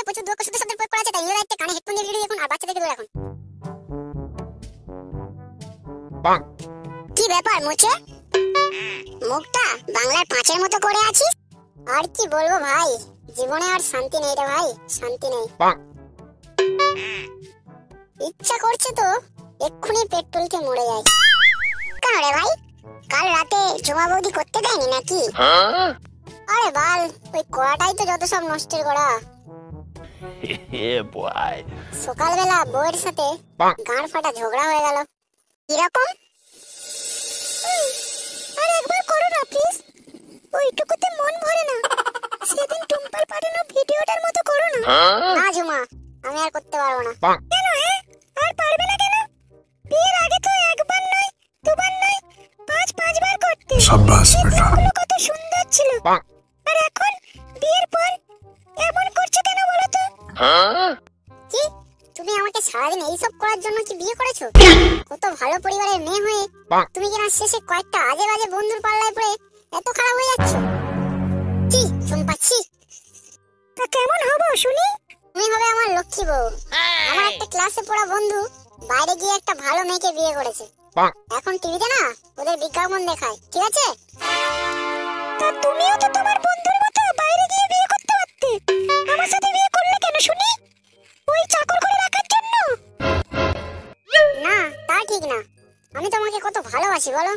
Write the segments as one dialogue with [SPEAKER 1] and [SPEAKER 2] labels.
[SPEAKER 1] প্রচুর দুঃখ শুদ্ধ শব্দের প্রয়োগ করা আছে, তাই নিজের দায়িত্বে কানে হেডফোন দিয়ে ভিডিও দেখুন আর বাচ্চাদেরকে দূরে রাখুন। কি ব্যাপার মুছে মুখটা বাংলার পাঁচের মতো করে আছিস? আর কি বলবো ভাই, জীবনে আর শান্তি নেই রে ভাই, শান্তি নেই। ইচ্ছা করছে তো এক্ষুনি পেট্রোলকে মরে যাই। কেন রে ভাই, কাল রাতে জমা বৌদি করতে দেয়নি নাকি? আরে বাল, ওই কড়াটাই তো যত সব নষ্টের কড়া। সকালবেলা বউয়ের সাথে গাঁড় ফাটা ঝগড়া হয়ে গেল। কিরকম? আরে একবার করো না প্লিজ, ওইটুকুতে মন ভরে না। সেদিন টুম্পার পাঠানো ভিডিওটার মতো করো না। না ঝুমা, আমি আর করতে পারবো না। কেন আর পারবে না কেন? বিয়ের আগে তো একবার নয় দুবার নয় পাঁচ বার করতে। শাবাশ বেটা, কত সুন্দর ছিল। আর এখন বিয়ের পর এমন করছো কেন বলো তো? কি তুমি আমাকে সারাদিন এইসব করার জন্য কি বিয়ে করেছো? কত ভালো পরিবারের মেয়ে হয়ে তুমি কিনা শেষে কয়েকটা আজে বাজে বন্ধুর পাল্লায় পড়ে এত খারাপ হয়ে যাচ্ছ। কি শুনপাচ্ছি? তা কেমন হবো শুনি? তুমি হবে আমার লক্ষ্মী বউ। আমার একটা ক্লাসে পড়া বন্ধু বাইরে গিয়ে একটা ভালো মেয়েকে বিয়ে করেছে। এখন টিভিতে না ওদের বিজ্ঞাপন দেখায়, ঠিক আছে? তা তুমিও তো তোমার বন্ধুর মতো বাইরে গিয়ে বিয়ে করতে পারতে। আমার সাথে বিয়ে করলে কেন শুনি? ওই চাকর করে রাখার জন্য? না, তা ঠিক না। আমি তোমাকে কত ভালোবাসি বলো।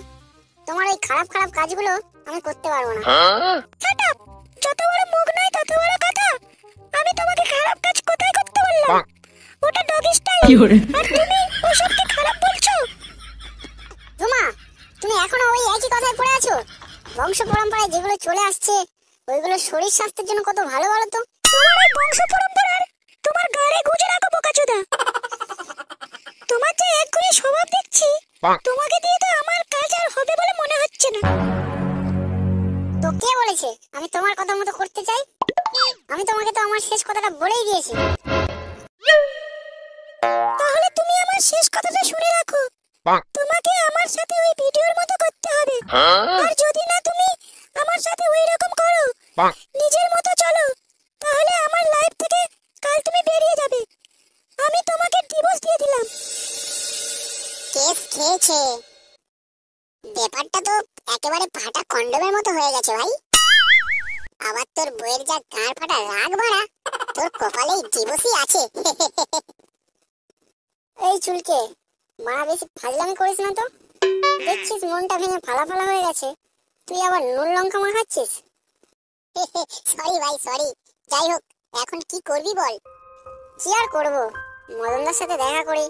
[SPEAKER 1] তোমার ওই খারাপ খারাপ কাজগুলো আমি করতে পারবো না। শাট আপ, যত বড় মুখ নয় তত বড় কথা। আমি তোমাকে খারাপ কাজ কোথায় করতে বললাম? ওটা ডগি স্টাইল, আর তুমি ওসবকে খারাপ বলছো। রুমা, তুমি এখনো ওই একই কথায় পড়ে আছো? বংশ পরম্পরায় যেগুলো চলে আসছে ওইগুলো শরীর স্বাস্থ্যের জন্য কত ভালো বলো তো। তোমার ওই বংশ পরম্পরার তোমার গাড়ে গুজে রাখো বোকাচোদা। তোমার যে একগুলি স্বভাব দেখছি, তোমাকে দিয়ে তো আমার কাজ আর হবে বলে মনে হচ্ছে না। তো কে বলেছে আমি তোমার কথা মতো করতে চাই? আমি তোমাকে তো আমার শেষ কথাটা বলেই দিয়েছি। তাহলে তুমি আমার শেষ কথাটা শুনে রাখো। তোমাকে আমার সাথে ওই ভিডিওর মতো করতে হবে। আর যদি না তুমি আমার সাথে ওই রকম করো, নিজের মতো চলো, তাহলে আমার লাইফ থেকে কাল তুমি বেরিয়ে যাবে। আমি তোমাকে ডিভোর্স দিয়ে দিলাম। কেস খেয়েছে। ব্যাপারটা তো একেবারে ফাটা কন্ডমের মতো হয়ে গেছে ভাই। আবার তোর বইয়ের যা গাঁড় ফাটা রাগ ভরা, তোর কপালেই ডিভোর্সই আছে। এই চুলকে মা বেশি ফাজলামি করিস না তো। দেখছিস মনটা ভেঙে ফালা ফালা হয়ে গেছে, তুই আবার নুন লঙ্কা মাখাচ্ছিস। সরি ভাই সরি। যাই হোক, এখন কি করবি বল? কি আর করবো, মদনদার সাথে দেখা করি।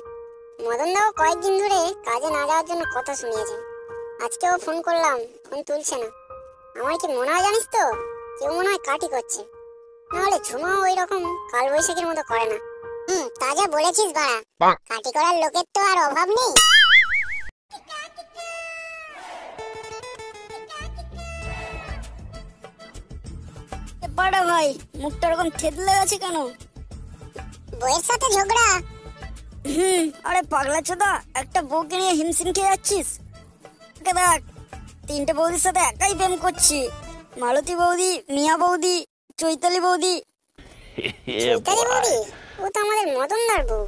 [SPEAKER 1] মদনদাও কয়েকদিন ধরে কাজে না যাওয়ার জন্য কথা শুনিয়েছে। আজকেও ফোন করলাম, ফোন তুলছে না। আমার কি মনে হয় জানিস তো, কেউ মনে হয় কাটি করছে। নাহলে ঝুমাও ওই রকম কাল বৈশাখীর মতো করে না। তা যা বলেছিস বাড়া, কাটি করার লোকের তো আর অভাব নেই।
[SPEAKER 2] বাড়া ভাই, মুখটা এরকম থেতলে গেছে কেন?
[SPEAKER 1] বউয়ের সাথে ঝগড়া?
[SPEAKER 2] আরে পাগলা চোদা, একটা বউকে নিয়ে হিমশিম খেয়ে যাচ্ছিস। দেখ, 3টে বৌদির সাথে একাই প্রেম করছি। মালতী বৌদি, মিয়া বৌদি, চৈতালি বৌদি।
[SPEAKER 1] চৈতালি বৌদি? ও তো আমাদের মদনদার বউ।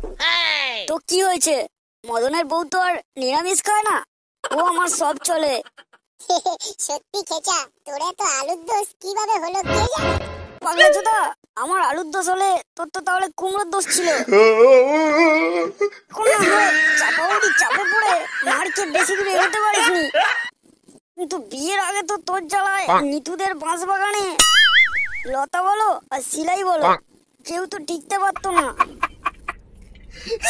[SPEAKER 2] তো কি হয়েছে? মদনের বউ তো আর নিরামিষ খায় না, ও আমার সব চলে।
[SPEAKER 1] সত্যি খেচা, তোর এত আলুর দোষ কিভাবে হলো কে জানে?
[SPEAKER 2] পাগলা চোদা, আমার আলুর দোষ হলে তোর তো তাহলে কুমড়োর দোষ ছিল। চাপা পড়ে মারকে বেশি দূরে এগোতে পারিসনি। কিন্তু বিয়ের আগে তো তোর জ্বালায় নিতুদের বাঁশ বাগানে লতা বলো আর সিলাই বলো কেউ তো টিকতে পারতো না।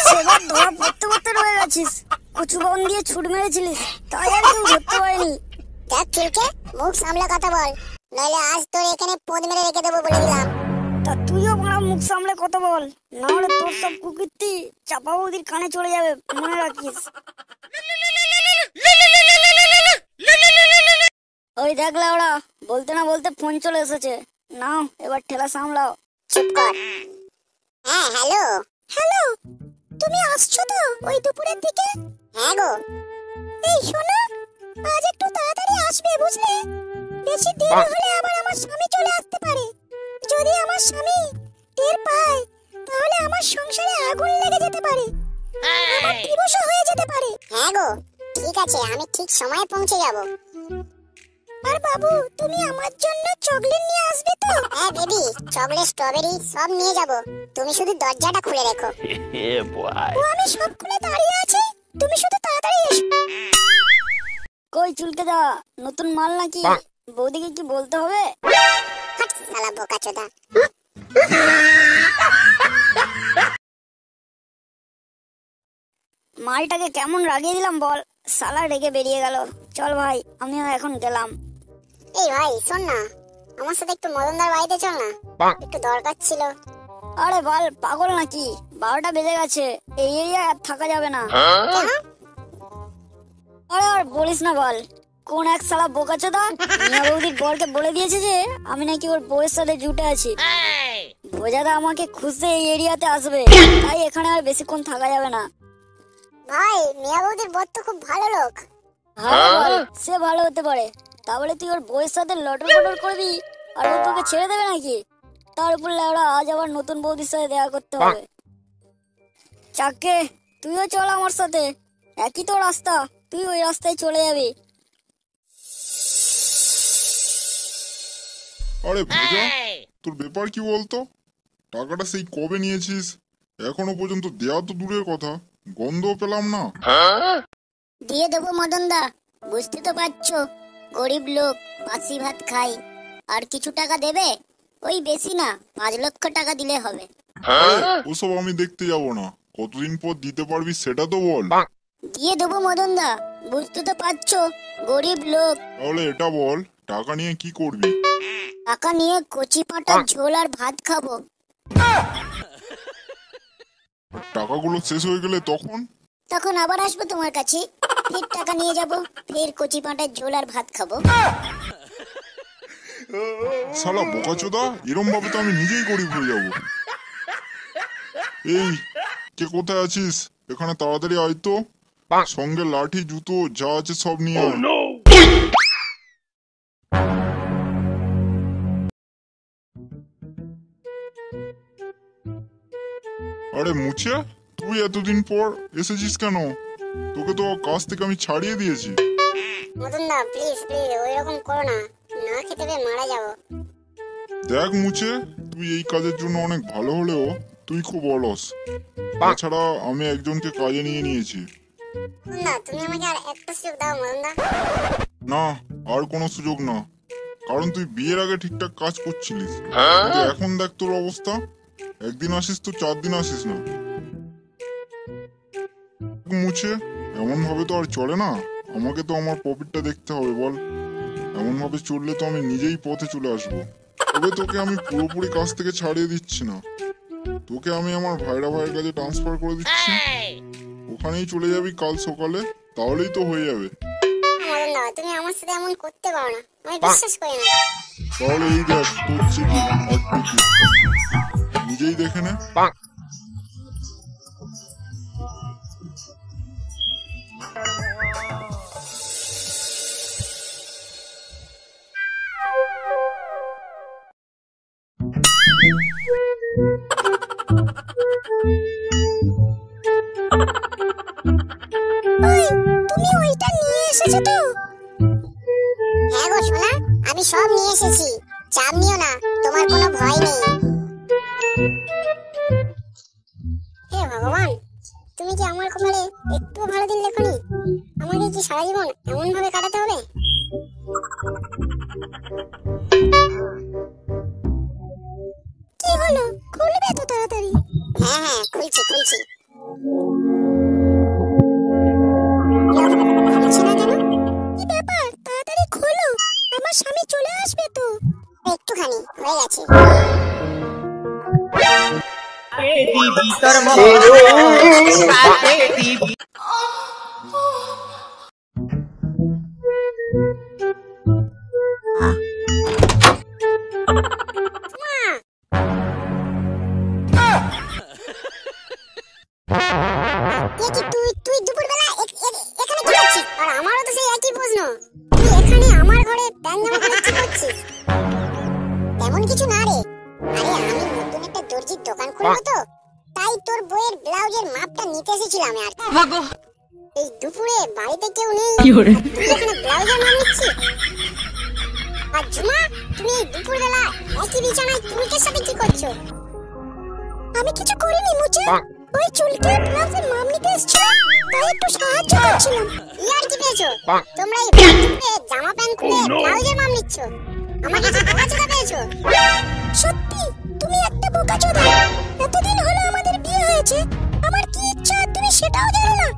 [SPEAKER 2] সেবার ধরা পড়তে পড়তে রয়ে গেছিস। কচু বন দিয়ে ছুট মেরেছিলিস, তাই আর কেউ ধরতে পারেনি।
[SPEAKER 1] দেখ চুলকে, মুখ সামলে কথা বল, নইলে আজ তোর এখানে পদ মেরে রেখে দেবো বলে দিলাম।
[SPEAKER 2] তা তুইও বড় মুখ সামলে কথা বল, না হলে তোর সব কুকীর্তি চাপা বৌদির কানে চলে যাবে, মনে রাখিস। ওই দেখলে ওরা বলতে না বলতে ফোন চলে এসেছে। নাও এবার ঠেলা সামলাও।
[SPEAKER 1] চুপ কর। হ্যাঁ হ্যালো। হ্যালো, তুমি আসছো তো ওই দুপুরের দিকে? হ্যাঁ গো। এই শোনো, আজ একটু তাড়াতাড়ি আসবে বুঝলে? বেশি দেরি হলে আবার আমার স্বামী চলে আসতে পারে। যদি আমার স্বামী টের পায় তাহলে আমার সংসারে আগুন লেগে যেতে পারে, আমার দিবসও হয়ে যেতে পারে। হ্যাঁ গো, ঠিক আছে, আমি ঠিক সময়ে পৌঁছে যাব। আর বাবু, তুমি আমার জন্য চকলেট নিয়ে আসবে তো? হ্যাঁ বেবি, চকলেট, স্ট্রবেরি সব নিয়ে যাব, তুমি শুধু দরজাটা খুলে রেখো। ও আমি সব খুলে দাঁড়িয়ে আছি, তুমি শুধু তাড়াতাড়ি এসো।
[SPEAKER 2] কই চুলকে দা, নতুন মাল নাকি? বৌদিকে কি বলতে হবে?
[SPEAKER 1] হাট শালা বোকাচোদা।
[SPEAKER 2] মালটাকে কেমন রাগিয়ে দিলাম বল, শালা রেগে বেরিয়ে গেল। চল ভাই, আমিও এখন গেলাম।
[SPEAKER 1] এই ভাই শোন না, আমার সাথে একটু মদনদার বাড়িতে চল না, একটু দরকার ছিল।
[SPEAKER 2] আরে বল, পাগল নাকি? 12টা বেজে গেছে, এই এরিয়ায় আর থাকা যাবে না।
[SPEAKER 1] কেন?
[SPEAKER 2] আরে আর বলিস না বল, কোন এক শালা বোকাচোদা মিয়া বৌদির বরকে বলে দিয়েছে যে আমি নাকি ওর বউয়ের সাথে জুটে আছি। ভোজাদা আমাকে খুঁজতে এই এরিয়াতে আসবে, তাই এখানে আর বেশিক্ষণ থাকা যাবে না।
[SPEAKER 1] ভাই, মিয়া বৌদির বর তো খুব ভালো লোক।
[SPEAKER 2] হ্যাঁ বল, সে ভালো হতে পারে, তাহলে তুই ওর বউয়ের সাথে লটর পটর করবি আর ও তোকে ছেড়ে দেবে নাকি? তার উপর লেওড়া আজ আবার নতুন বৌদির সাথে দেখা করতে হবে। চাকে, তুইও চল আমার সাথে, একই তো রাস্তা, তুই ওই রাস্তায় চলে যাবি।
[SPEAKER 3] আরে ভোজা, তোর ব্যাপার কি বলতো? টাকাটা সেই কবে নিয়েছিস, এখনো পর্যন্ত দেয়া তো দূরের কথা, গন্ধও পেলাম না।
[SPEAKER 1] দিয়ে দেবো মদনদা, বুঝতে তো পারছো গরিব লোক, বাসি ভাত খাই। আর কিছু টাকা দেবে, ওই বেশি না 5 লক্ষ টাকা দিলে হবে।
[SPEAKER 3] ওসব আমি দেখতে যাব না, কতদিন পর দিতে পারবি সেটা তো বল।
[SPEAKER 1] দিয়ে দেবো মদনদা, বুঝতে তো পারছো গরিব লোক।
[SPEAKER 3] তাহলে এটা বল, টাকা নিয়ে কি করবি?
[SPEAKER 1] টাকা নিয়ে কচি পাঁঠার ঝোল আর ভাত খাবো।
[SPEAKER 3] টাকাগুলো শেষ হয়ে গেলে তখন?
[SPEAKER 1] তখন আবার আসবো তোমার কাছে, ফের টাকা নিয়ে যাব, ফের কচি পাঁঠার ঝোল আর ভাত খাবো।
[SPEAKER 3] শালা বোকাচোদা, এরম ভাবে তো আমি নিজেই গরিব হয়ে যাব। এই, কে কোথায় আছিস? এখানে তাড়াতাড়ি আয় তো, সঙ্গে লাঠি, জুতো যা আছে সব নিয়ে আয়। আরে মুছে, তুই এতদিন পর এসেছিস কেন? তোকে তো কাজ থেকে আমি ছাড়িয়ে দিয়েছি।
[SPEAKER 1] মদনদা প্লিজ প্লিজ ওইরকম করো না, না খেতে পেয়ে মারা যাবো।
[SPEAKER 3] দেখ মুছে, তুই এই কাজের জন্য অনেক ভালো হলেও তুই খুব অলস। তাছাড়া আমি একজনকে কাজে নিয়ে নিয়েছি।
[SPEAKER 1] মদনদা তুমি আমাকে আর একটা সুযোগ দাও মদনদা।
[SPEAKER 3] না, আর কোনো সুযোগ না, কারণ তুই বিয়ের আগে ঠিকঠাক কাজ করছিলিস, কিন্তু এখন দেখ তোর অবস্থা, একদিন আসিস তো 4 দিন আসিস না। মুছে, এমন ভাবে তো আর চলে না, আমাকে তো আমার প্রফিটটা দেখতে হবে বল। এমন ভাবে চললে তো আমি নিজেই পথে চলে আসবো। তবে তোকে আমি পুরোপুরি কাজ থেকে ছাড়িয়ে দিচ্ছি না, তোকে আমি আমার ভাইয়ের কাছে ট্রান্সফার করে দিচ্ছি, ওখানেই চলে যাবি কাল সকালে, তাহলেই তো হয়ে যাবে।
[SPEAKER 1] মদনদা তুমি আমার সাথে এমন করতে পারো না, আমি বিশ্বাস করি না।
[SPEAKER 3] তাহলে এই দেখ তোর চিঠি, এক টিকিট, নিজেই দেখে নে।
[SPEAKER 1] ওই তুমি ওইটা নিয়ে এসেছো তো? হ্যাঁ গো সোনা, আমি সব নিয়ে এসেছি, চাপ নিও না, তোমার কোনো ভয় নেই। হে ভগবান, তুমি কি আমার কপালে একটু ভালো দিন লেখনি? আমাকে কি সারা জীবন এমন ভাবে কাটাতে হবে? কি হলো, খুলবে তো তাড়াতাড়ি? হ্যাঁ হ্যাঁ খুলছি খুলছি। খুলছি না কেন? কি ব্যাপার, তাড়াতাড়ি খোলো, আমার স্বামী চলে আসবে তো। একটুখানি হয়ে গেছে।
[SPEAKER 4] ভিতর
[SPEAKER 1] তুই দুপুরবেলা এখানে কি করছিস? আর আমারও তো সেই একই প্রশ্ন, তুই এখানে আমার ঘরে প্যান জামা পরে কি করছিস? তেমন কিছু না রে, আরে আমি নতুন একটা দর্জির নিতে এসেছিলাম আর এই দুপুরে বাড়িতে কেউ নেই, তুই এখানে ব্লাউজের নাম নিচ্ছি। আর ঝুমা, তুমি এই দুপুরবেলা একই বিছানায় চুলকের সাথে কি করছো? আমি কিছু করিনি মুচে, ওই চুলকে ব্লাউজের নাম নিতে এসেছিল, তাই একটু সাহায্য করছিলাম। ইয়ার কি পেয়েছো তোমরা? এই দুপুরে জামা প্যান্ট খুলে ব্লাউজের নাম নিচ্ছ, আমাকে কি বোকাচোদা পেয়েছো? সত্যি তুমি একটা বোকাচোদা। এতদিন হলো আমাদের বিয়ে হয়েছে, আমার কি ইচ্ছা তুমি সেটাও জানো না।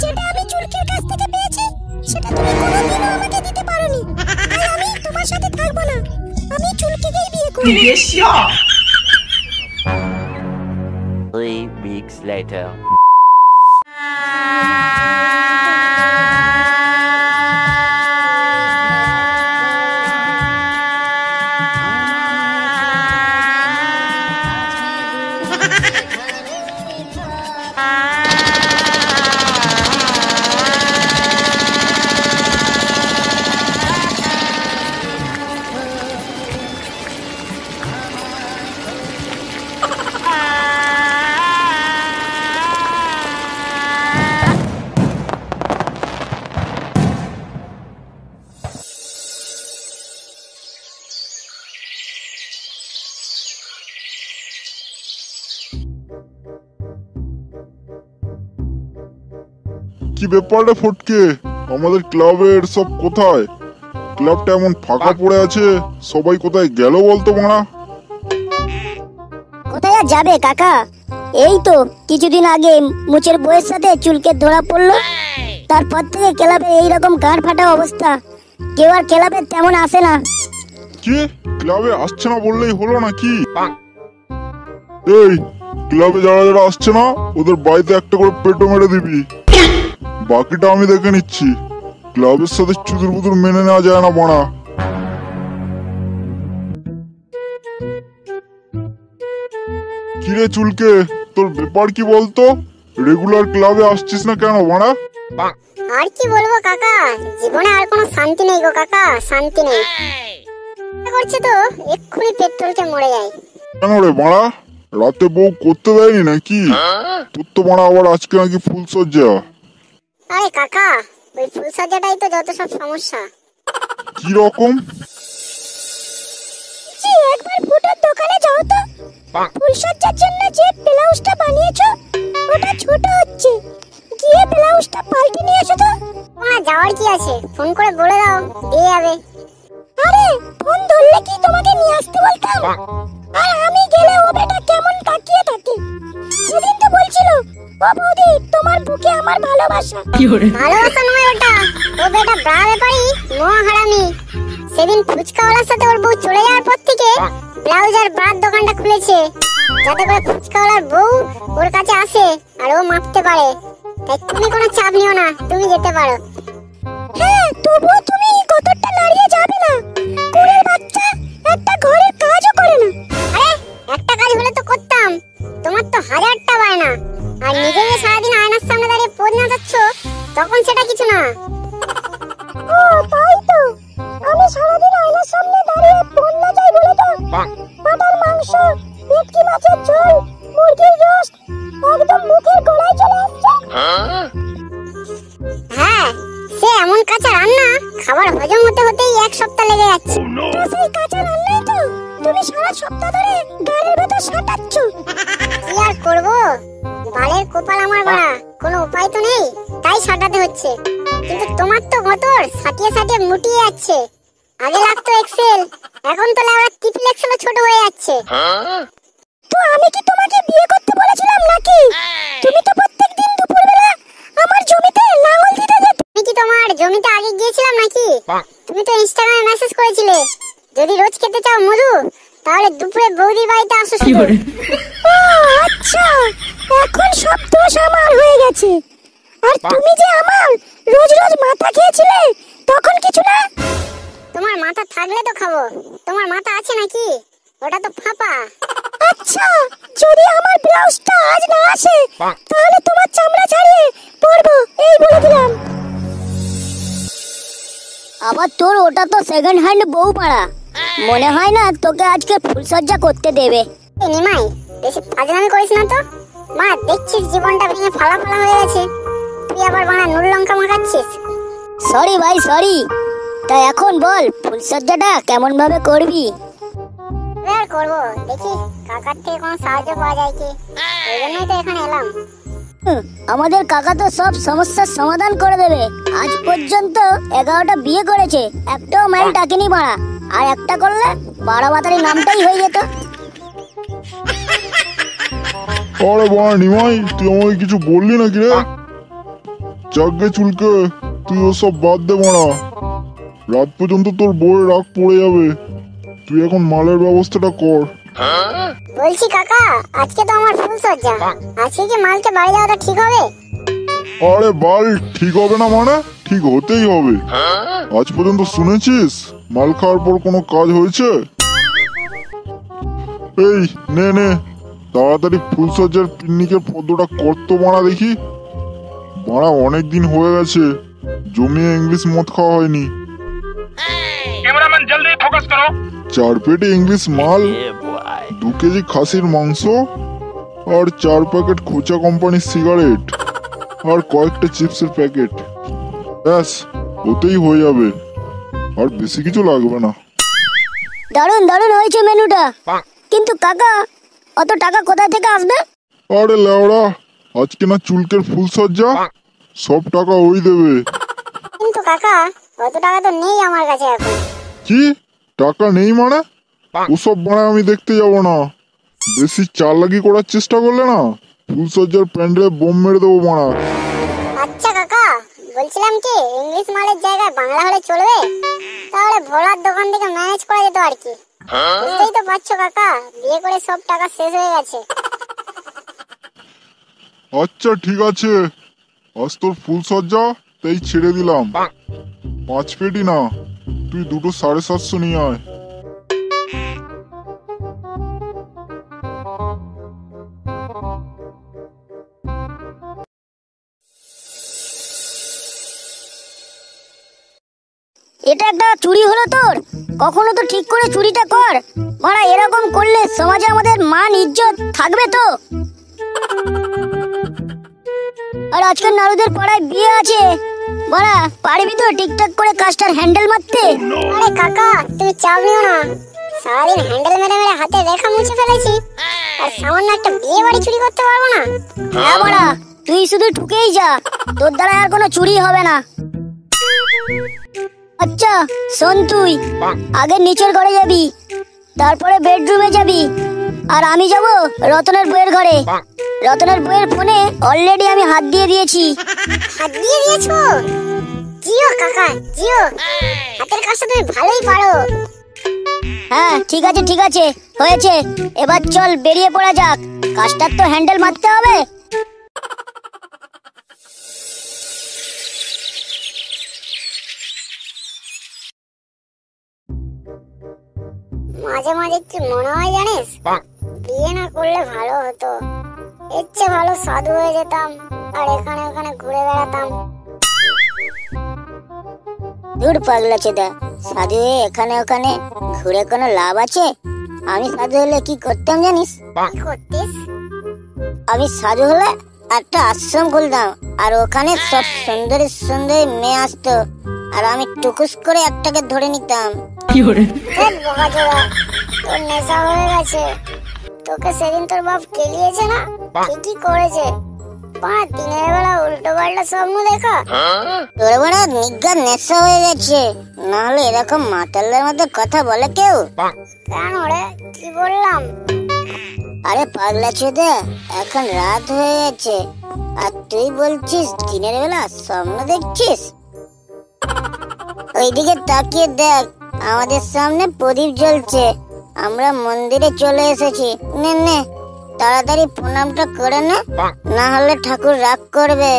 [SPEAKER 1] যেটা আমি চুলকের কাছ থেকে পেয়েছি সেটা তুমি কোনোদিনও আমাকে দিতে পারোনি, তাই আমি তোমার সাথে থাকবো না, আমি চুলকেকেই বিয়ে করব।
[SPEAKER 5] 3 weeks later.
[SPEAKER 3] কি ব্যাপারটা ফটকে, আমাদের ক্লাবের সব কোথায়? ক্লাবটা এমন ফাঁকা পড়ে আছে, সবাই কোথায় গেল বলতো মারা?
[SPEAKER 2] কোথায় আর যাবে কাকা, এই তো কিছুদিন আগে মুচের বউয়ের সাথে চুলকে ধরা পড়লো, তারপর থেকে ক্লাবে এইরকম গাঁট ফাটা অবস্থা, কেউ আর ক্লাবে তেমন আসে না।
[SPEAKER 3] কি ক্লাবে আসছে না বললেই হলো নাকি? এই ক্লাবে যারা যারা আসছে না ওদের বাড়িতে একটা করে পেটো মেরে দিবি, বাকিটা আমি দেখে নিচ্ছি। ক্লাবের সাথে চুদুর বুদুর মেনে নেওয়া যায় না বাড়া। কিরে চুলকে, তোর ব্যাপার কি বলতো? রেগুলার ক্লাবে আসছিস না কেন বাড়া?
[SPEAKER 1] আর কি বলবো কাকা, জীবনে আর কোনো শান্তি নেই গো কাকা, শান্তি নেই। করছে তো এক্ষুনি পেট্রোলকে মরে যায়।
[SPEAKER 3] কেন রে বাড়া, রাতে বউ করতে দেয়নি নাকি? তোর তো বাড়া আবার আজকে নাকি ফুলসজ্জা।
[SPEAKER 1] আরে কাকা, ওই ফুলসজ্জাটাই তো যত সব সমস্যা।
[SPEAKER 3] কি রকম?
[SPEAKER 1] জি একবার ফুটোর দোকানে যাও তো, ফুলসজ্জার জন্য যে ব্লাউজটা বানিয়েছো ওটা ছোট হচ্ছে, গিয়ে ব্লাউজটা পাল্টে নিয়ে এসো তো। তোমার যাওয়ার কি আছে, ফোন করে বলে দাও দিয়ে যাবে। আরে ফোন ধরলে কি তোমাকে নিয়ে আসতে বলতাম? আর আমি গেলে ও বেটা কেমন তাকিয়ে থাকে, সেদিন তো বলছিল ও বৌদি তোমার বুকে আমার ভালোবাসা। ভালোবাসা নয় ওটা, ও বেটা ব্রা ব্যাপারী মহা হারামি। সেদিন ফুচকাওয়ালার সাথে ওর বউ চলে যাওয়ার পর থেকে ব্লাউজ আর ব্রার দোকানটা খুলেছে, যাতে করে ফুচকাওয়ালার বউ ওর কাছে আসে আর ও মাপতে পারে। তাই তুমি কোনো চাপ নিও না, তুমি যেতে পারো। হ্যাঁ তবুও তুমি কতটা নাড়িয়ে যাবে না, কুড়ের বাচ্চা একটা ঘরের কাজও করে না। আরে একটা কাজ হলে তো করতাম, তোমার তো হাজারটা বায়না, আর নিজে যে সারাদিন আয়নার সামনে দাঁড়িয়ে পোজ নাচাচ্ছ তখন সেটা কিছু না। ও তাই তো, আমি সারাদিন আয়নার সামনে দাঁড়িয়ে পোজ নাচাই বলে তো পাটার মাংস, ভেটকি মাছের ঝোল, মুরগির রোস্ট একদম মুখের গোড়ায় চলে আসছে। হ্যাঁ সে এমন কাঁচা রান্না, খাবার হজম হতে হতেই এক সপ্তাহ লেগে যাচ্ছে। তো সেই কাঁচা রান্নাই তো তুমি সারা সপ্তাহ ধরে গালের ভেতর সাঁটাচ্ছ। কি আর করবো, বালের কপাল আমার বাড়া, কোনো উপায় তো নেই, তাই সাঁটাতে হচ্ছে। কিন্তু তোমার তো গতর সাটিয়ে সাটিয়ে মুটিয়ে যাচ্ছে। আগে লাগতো এক্সেল, এখন তো লাগা ট্রিপল এক্সেলও ছোট হয়ে যাচ্ছে। তো আমি কি তোমাকে বিয়ে করতে বলেছিলাম নাকি? তুমি তো প্রত্যেকদিন দুপুরবেলা আমার জমিতে লাঙল দিতে যেতে। আমি কি তোমার জমিতে আগে গিয়েছিলাম নাকি? তুমি তো ইনস্টাগ্রামে মেসেজ করেছিলে যদি রোজ খেতে চাও মধু তাহলে দুপুরে বৌদির বাড়িতে আসো শুধু। ও আচ্ছা, এখন সব দোষ আমার হয়ে গেছে। আর তুমি যে আমার রোজ রোজ মাথা খেয়েছিলে তখন কিছু না? তোমার মাথা থাকলে তো খাবো, তোমার মাথা আছে নাকি? ওটা তো ফাঁপা। আচ্ছা, যদি আমার ব্লাউজটা আজ না আসে তাহলে তোমার চামড়া ছাড়িয়ে পরবো, এই বলে দিলাম।
[SPEAKER 2] আবার তোর ওটা তো সেকেন্ড হ্যান্ড বউ পাড়া, মনে হয় না তোকে আজকে ফুলসজ্জা করতে দেবে।
[SPEAKER 1] এই নিমাই, বেশি ফাজলামি করিস না তো, মা দেখছিস জীবনটা ভেঙে ফালা হয়ে গেছে, তুই আবার বানা নুন লঙ্কা মাখাচ্ছিস।
[SPEAKER 2] সরি ভাই সরি। তা এখন বল ফুলসজ্জাটা কেমন ভাবে করবি?
[SPEAKER 1] আর করবো দেখি কাকার থেকে কোনো সাহায্য পাওয়া যায় কি, ওই জন্যই তো এখানে এলাম।
[SPEAKER 2] আমাদের কাকা তো সব সমস্যার সমাধান করে দেবে। আজ পর্যন্ত 11টা বিয়ে করেছে, একটাও মাইল ডাকেনি বাড়া। আর একটা করলে বাড়াবাতারি নামটাই হয়ে যেত।
[SPEAKER 3] আরে বাড়া নিমাই, তুই আমাকে কিছু বললি নাকি রে? যাকে চুলকে, তুই ওসব বাদ দে বাড়া। রাত পর্যন্ত তোর বউয়ের রাগ পড়ে যাবে। তুই এখন মালের ব্যবস্থাটা কর।
[SPEAKER 1] বলছি কাকা, আজকে তো আমার ফুলসজ্জা, আজকে কি মালকে বাড়ি যাওয়াটা ঠিক হবে?
[SPEAKER 3] আরে বাল, ঠিক হবে না মানে? ঠিক হতেই হবে। আজ পর্যন্ত শুনেছিস মাল খাওয়ার পর কোনো কাজ হয়েছে? এই নে নে, তাড়াতাড়ি ফুলসজ্জার পিকনিকের পদ্মটা কত মারা দেখি। মারা অনেক দিন হয়ে গেছে জমিয়ে ইংলিশ মদ খাওয়া হয়নি।
[SPEAKER 4] कैमरामैन जल्दी फोकस करो।
[SPEAKER 3] 4 পেটি ইংলিশ মাল,
[SPEAKER 5] Yeah, boy.
[SPEAKER 3] 2 কেজি খাসির মাংস, আর 4 প্যাকেট খোঁচা কোম্পানির সিগারেট, আর কয়েকটা চিপসের প্যাকেট। ব্যাস, ওতেই হয়ে যাবে, আর বেশি কিছু লাগবে না।
[SPEAKER 2] দারুণ দারুণ হয়েছে মেনুটা, কিন্তু কাকা অত টাকা কোথা থেকে আসবে?
[SPEAKER 3] আরে লেওড়া, আজকে না চুলকের ফুলসজ্জা, সব টাকা ওই দেবে।
[SPEAKER 1] কিন্তু কাকা অত টাকা তো নেই আমার কাছে এখন।
[SPEAKER 3] কি টাকা নেই মানে? ওসব বানায় আমি দেখতে যাব না। বেশি চালাকি করার চেষ্টা করলে না ফুলসজ্জার প্যান্ডেলে বোম মেরে দেবো মারা।
[SPEAKER 1] আচ্ছা কাকা, বলছিলাম কি ইংলিশ মালের জায়গায় বাংলা হলে চলবে? তাহলে ভোলার দোকান থেকে ম্যানেজ করা যেত আর কি। বুঝতেই তো পারছো কাকা, বিয়ে করে সব টাকা শেষ হয়ে গেছে।
[SPEAKER 3] আচ্ছা ঠিক আছে, আজ তোর ফুলসজ্জা তাই ছেড়ে দিলাম। 5 পেটি না, তুই দুটো 750 নিয়ে আয়।
[SPEAKER 2] এটা একটা চুরি হলো তোর? কখনো তো ঠিক করে চুরিটা কর মারা। এরকম করলে সমাজে আমাদের মান ইজ্জত থাকবে তো? আর আজকের নারুদের পাড়ায় বিয়ে আছে মারা, পারবি তো ঠিকঠাক করে কাজটার হ্যান্ডেল মারতে?
[SPEAKER 1] আরে কাকা তুমি চাপ নিও না, সারাদিন হ্যান্ডেল মেরে মেরে হাতে রেখা মুছে ফেলেছি, আর সামান্য একটা বিয়ে বাড়ি চুরি করতে পারবো না?
[SPEAKER 2] হ্যাঁ মারা, তুই শুধু ঠুকেই যা, তোর দ্বারা আর কোনো চুরি হবে না। আচ্ছা শোন, তুই আগে নিচের ঘরে যাবি, তারপরে বেডরুমে যাবি, আর আমি যাব রতনের বইয়ের ঘরে। রতনের বইয়ের ফোনে অলরেডি আমি হাত দিয়ে দিয়েছি।
[SPEAKER 1] হাত দিয়ে দিয়েছো? জিও কাকা জিও, হাতের কাজটা তুমি ভালোই পারো।
[SPEAKER 2] হ্যাঁ ঠিক আছে ঠিক আছে, হয়েছে। এবার চল বেরিয়ে পড়া যাক, কাজটার তো হ্যান্ডেল মারতে হবে।
[SPEAKER 1] মাঝে মাঝে কি মনে হয় জানিস, বিয়ে না করলে ভালো হতো। এর চেয়ে ভালো সাধু হয়ে যেতাম, আর এখানে ওখানে ঘুরে বেড়াতাম।
[SPEAKER 2] দূর পাগলা চেদা, সাধু হয়ে এখানে ওখানে ঘুরে কোনো লাভ আছে? আমি সাধু হলে কি করতাম জানিস?
[SPEAKER 1] কি করতিস?
[SPEAKER 2] আমি সাধু হলে একটা আশ্রম খুলতাম, আর ওখানে সব সুন্দরী সুন্দরী মেয়ে আসতো, আর আমি টুকুস করে একটাকে ধরে নিতাম।
[SPEAKER 1] ধ্যাৎ বোকাচোদা, তোর নেশা হয়ে গেছে। তোকে সেদিন তোর বাপ কেলিয়েছে না? ঠিকই করেছে। বাড়া দিনের বেলা উল্টো পাল্টা স্বপ্ন দেখা।
[SPEAKER 2] তোর বড় নিজ্ঞার নেশা হয়ে গেছে, না হলে এরকম মাতালের মতো কথা বলে কেউ?
[SPEAKER 1] কেন রে, কি বললাম?
[SPEAKER 2] আরে পাগলা চোদা, এখন রাত হয়ে গেছে আর তুই বলছিস দিনের বেলা স্বপ্ন দেখছিস? ওইদিকে তাকিয়ে দেখ, আমাদের সামনে প্রদীপ জ্বলছে। আমরা মন্দিরে চলে এসেছি। নে নে, তাড়াতাড়ি প্রণামটা করে নে, না হলে ঠাকুর রাগ করবে।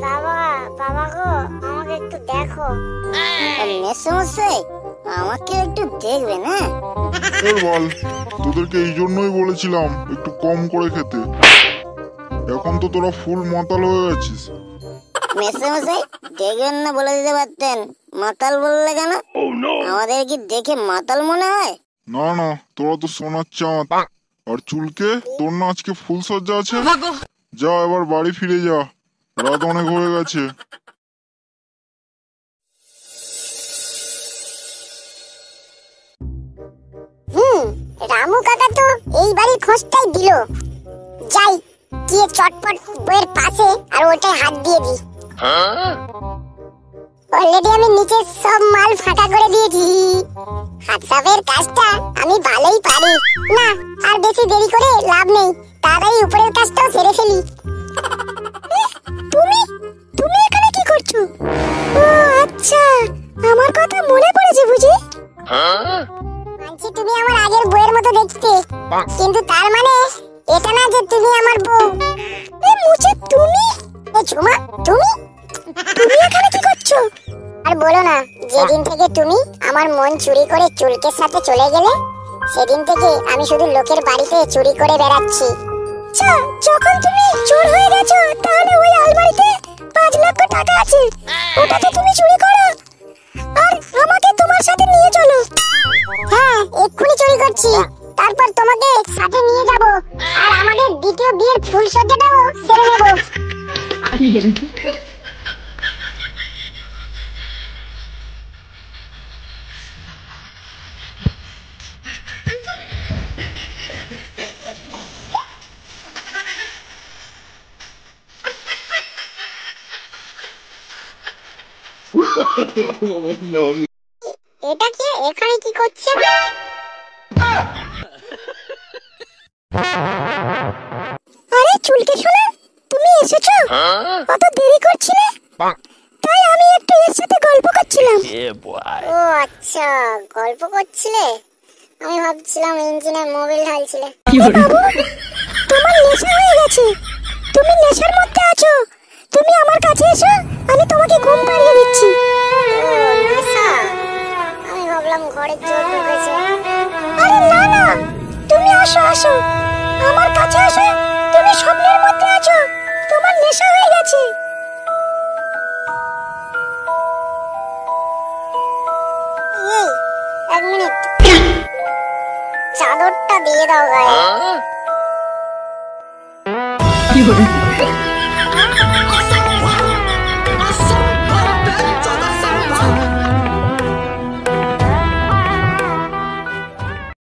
[SPEAKER 1] বাবা বাবা গো, আমাকে একটু দেখো।
[SPEAKER 2] মেসমশাই, আমাকে একটু দেখবে না?
[SPEAKER 3] এর বল, তোদেরকে এই জন্যই বলেছিলাম একটু কম করে খেতে। এখন তো তোরা ফুল মাতাল হয়ে গেছিস।
[SPEAKER 2] মেসমশাই দেখবেন না, বলে দিতে পারতেন। মাতাল বললে কেন? আমাদের কি দেখে মাতাল মনে হয়?
[SPEAKER 3] না না, তোরা তো সোনার চাঁদ, আর চুলকে, তোর না আজকে ফুল সজ্জা আছে? যা এবার বাড়ি ফিরে যা, রাত অনেক হয়ে গেছে।
[SPEAKER 1] রামু কাকা তো এই বাড়ির খোঁজটাই দিল। যাই গিয়ে চটপট বইয়ের পাশে আর ওটাই হাত দিয়ে দি। অলরেডি আমি নিচে সব মাল ফাঁকা করে দিয়েছি। হাত সাফের কাজটা আমি ভালোই পারি। না আর বেশি দেরি করে লাভ নেই, তাড়াতাড়ি উপরের কাজটাও সেরে ফেলি। তুমি তুমি এখানে কি করছো? ও আচ্ছা, আমার কথা মনে পড়েছে বুঝি। মানছি তুমি আমার আগের বউয়ের মতো দেখতে, কিন্তু তার মানে এটা না যে তুমি আমার বউ। এ মুছে তুমি, এ ঝুমা তুমি তুমি এখানে কি করছো? আর বলো না, যেদিন থেকে তুমি আমার মন চুরি করে চুলকের সাথে চলে গেলে, সেদিন থেকে আমি শুধু লোকের বাড়িতে চুরি করে বেড়াচ্ছি। আচ্ছা, যখন তুমি চোর হয়ে গেছো তাহলে ওই আলমারিতে 5 লক্ষ টাকা আছে, ওটা তো তুমি চুরি করো আর আমাকে তোমার সাথে নিয়ে চলো। হ্যাঁ, এক্ষুনি চুরি করছি, তারপর তোমাকে সাথে নিয়ে যাব আর আমাদের দ্বিতীয় বিয়ের ফুল সজ্জাটাও সেরে নেব। এটা কি এখানে কি করছে? আরে চুলকে শোনা, তুমি এসেছো? কত দেরি করছিলে? তাই আমি একটু এর সাথে গল্প করছিলাম। ও আচ্ছা, গল্প করছিলে? আমি ভাবছিলাম ইঞ্জিনে মোবিল ঢালছিলে। বাবু, তোমার নেশা হয়ে গেছে, তুমি নেশার মধ্যে আছো। তুমি আমার কাছে এসো, আমি তোমাকে ঘুম পাড়িয়ে দিচ্ছি। ও নেশা, আমি ভাবলাম ঘরে চোর ঢুকেছে। আরে না না, তুমি আসো আসো, আমার কাছে আসো। তুমি স্বপ্নের মধ্যে আছো, তোমার নেশা হয়ে গেছে। এই 1 মিনিট, চাদরটা দিয়ে দাও গায়ে।